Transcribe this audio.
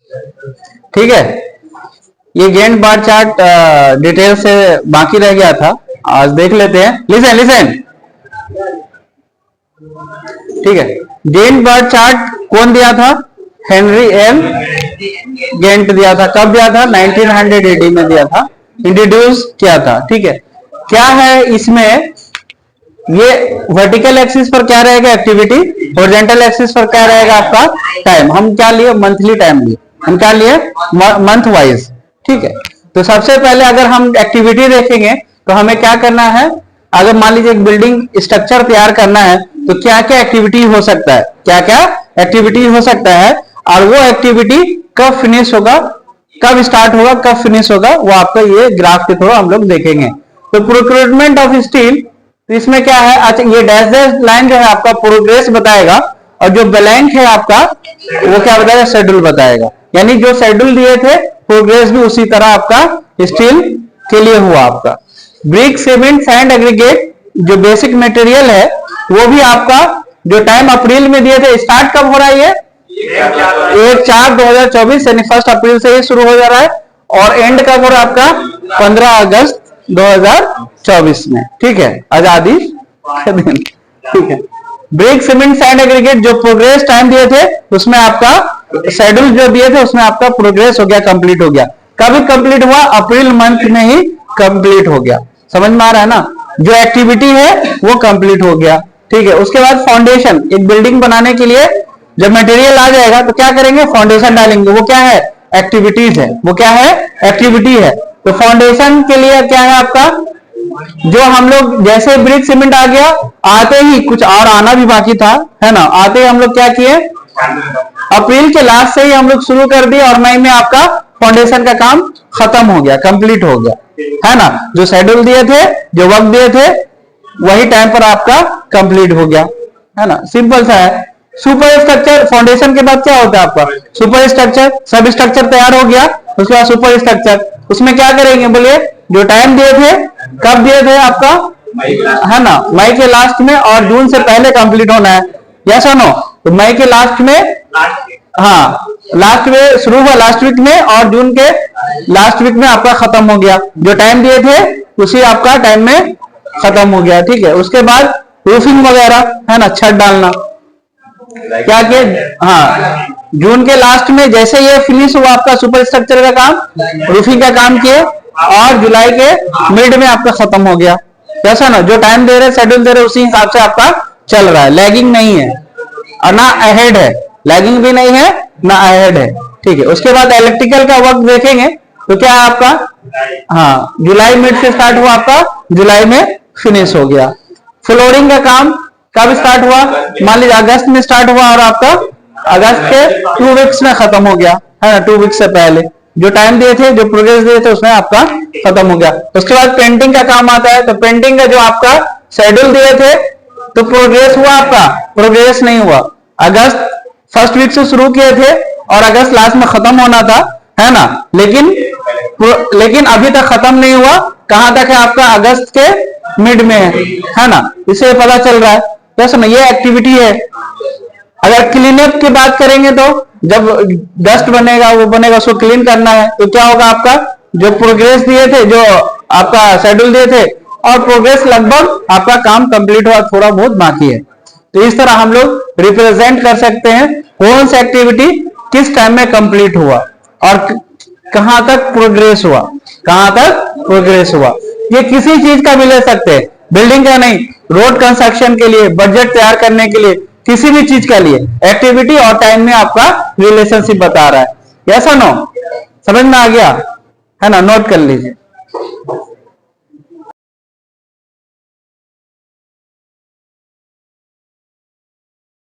ठीक है, ये गैंट बार चार्ट डिटेल से बाकी रह गया था, आज देख लेते हैं। लिसन लिसन, ठीक है। गैंट बार चार्ट कौन दिया था? हेनरी एम गैंट दिया था। कब दिया था? 1900 AD में दिया था, इंट्रोड्यूस किया था। ठीक है, क्या है इसमें, ये वर्टिकल एक्सिस पर क्या रहेगा? एक्टिविटी। हॉरिजॉन्टल एक्सिस पर क्या रहेगा? आपका टाइम। हम क्या लिए? मंथली टाइम लिए। हम क्या लिए? Month wise. ठीक है, तो सबसे पहले अगर हम एक्टिविटी देखेंगे तो हमें क्या करना है? अगर मान लीजिए एक बिल्डिंग स्ट्रक्चर तैयार करना है तो क्या क्या एक्टिविटी हो सकता है? क्या क्या एक्टिविटी हो सकता है, और वो एक्टिविटी कब फिनिश होगा, कब स्टार्ट होगा, कब फिनिश होगा, वो आपका ये ग्राफ के थ्रू हम लोग देखेंगे। तो प्रोक्यूरमेंट ऑफ स्टील, तो इसमें क्या है? अच्छा, ये डैश डैश लाइन जो है आपका प्रोग्रेस बताएगा, और जो ब्लैंक है आपका वो क्या बताएगा? शेड्यूल बताएगा। यानी जो शेड्यूल दिए थे प्रोग्रेस भी उसी तरह आपका स्टील के लिए हुआ आपका। ब्रिक, सीमेंट, सैंड, एग्रीगेट जो बेसिक मटेरियल है वो भी आपका जो टाइम अप्रैल में दिए थे, स्टार्ट कब हो रहा है? ये 1/4/2024 यानी 1 अप्रैल से ही शुरू हो जा रहा है, और एंड कब हो रहा है आपका? 15 अगस्त 2024 में। ठीक है, आजादी के दिन। ठीक है, ब्रिक, सीमेंट, सैंड, एग्रीगेट जो प्रोग्रेस टाइम दिए थे उसमें आपका शेड्यूल जो दिए थे उसमें आपका प्रोग्रेस हो गया, कंप्लीट हो गया। कभी कंप्लीट हुआ? अप्रैल मंथ में ही कंप्लीट हो गया। समझ में आ रहा है ना? जो एक्टिविटी है वो कंप्लीट हो गया। ठीक है, उसके बाद फाउंडेशन, एक बिल्डिंग बनाने के लिए जब मटेरियल आ जाएगा तो क्या करेंगे? फाउंडेशन डालेंगे। वो क्या है? एक्टिविटीज है। वो क्या है? एक्टिविटी है। तो फाउंडेशन के लिए क्या है आपका? जो हम लोग जैसे ब्रिक सीमेंट आ गया, आते ही कुछ और आना भी बाकी था, है ना? आते ही हम लोग क्या किए? अप्रैल के लास्ट से ही हम लोग शुरू कर दिए, और मई में आपका फाउंडेशन का काम खत्म हो गया, कंप्लीट हो गया, है ना? जो शेड्यूल दिए थे, जो वक्त दिए थे, वही टाइम पर आपका कंप्लीट हो गया, है ना? सिंपल सा है। सुपर स्ट्रक्चर, फाउंडेशन के बाद क्या होता है आपका? Super structure. सब स्ट्रक्चर तैयार हो गया, उसके बाद सुपर स्ट्रक्चर। उसमें क्या करेंगे बोलिए? जो टाइम दिए थे, कब दिए थे आपका? है ना? मई के लास्ट में, और जून से पहले कंप्लीट होना है। यस और नो? तो मई के लास्ट में, हाँ लास्ट में शुरू हुआ, लास्ट वीक में, और जून के लास्ट वीक में आपका खत्म हो गया। जो टाइम दिए थे उसी आपका टाइम में खत्म हो गया। ठीक है, उसके बाद रूफिंग वगैरह, है ना? छत डालना क्या किए? हाँ, जून के लास्ट में जैसे ये फिनिश हुआ आपका सुपर स्ट्रक्चर का काम, रूफिंग का काम किए, और जुलाई के मिड में आपका खत्म हो गया। कैसा ना? जो टाइम दे रहे, शेड्यूल दे रहे, उसी हिसाब से आपका चल रहा है। लैगिंग नहीं है और ना अहेड है, लैगिंग भी नहीं है ना अहेड है। ठीक है, उसके बाद इलेक्ट्रिकल का वक्त देखेंगे तो क्या है आपका? हाँ, जुलाई मिड से स्टार्ट हुआ, आपका जुलाई में फिनिश हो गया। फ्लोरिंग का काम कब स्टार्ट हुआ? मान लीजिए अगस्त में स्टार्ट हुआ, और आपका अगस्त के 2 वीक्स में खत्म हो गया, है ना? 2 वीक्स से पहले जो टाइम दिए थे, जो प्रोग्रेस दिए थे, उसमें आपका खत्म हो गया। उसके बाद पेंटिंग का काम आता है, तो पेंटिंग का जो आपका शेड्यूल दिए थे, तो प्रोग्रेस हुआ आपका? प्रोग्रेस नहीं हुआ। अगस्त फर्स्ट वीक से शुरू किए थे और अगस्त लास्ट में खत्म होना था, है ना? लेकिन अभी तक खत्म नहीं हुआ। कहां तक है आपका? अगस्त के मिड में है ना? इसे पता चल रहा है। तो ना, ये एक्टिविटी है। अगर क्लीनअप की बात करेंगे तो जब डस्ट बनेगा, वो बनेगा, उसको क्लीन करना है, तो क्या होगा आपका? जो प्रोग्रेस दिए थे, जो आपका शेड्यूल दिए थे, और प्रोग्रेस लगभग आपका काम कंप्लीट हुआ, थोड़ा बहुत बाकी है। तो इस तरह हम लोग रिप्रेजेंट कर सकते हैं कौन सा एक्टिविटी किस टाइम में कंप्लीट हुआ और कहां तक प्रोग्रेस हुआ, कहां तक प्रोग्रेस हुआ। ये किसी चीज का भी ले सकते हैं, बिल्डिंग का नहीं, रोड कंस्ट्रक्शन के लिए, बजट तैयार करने के लिए, किसी भी चीज के लिए एक्टिविटी और टाइम में आपका रिलेशनशिप बता रहा है। यस और नो? समझ में आ गया? है ना? नोट कर लीजिए।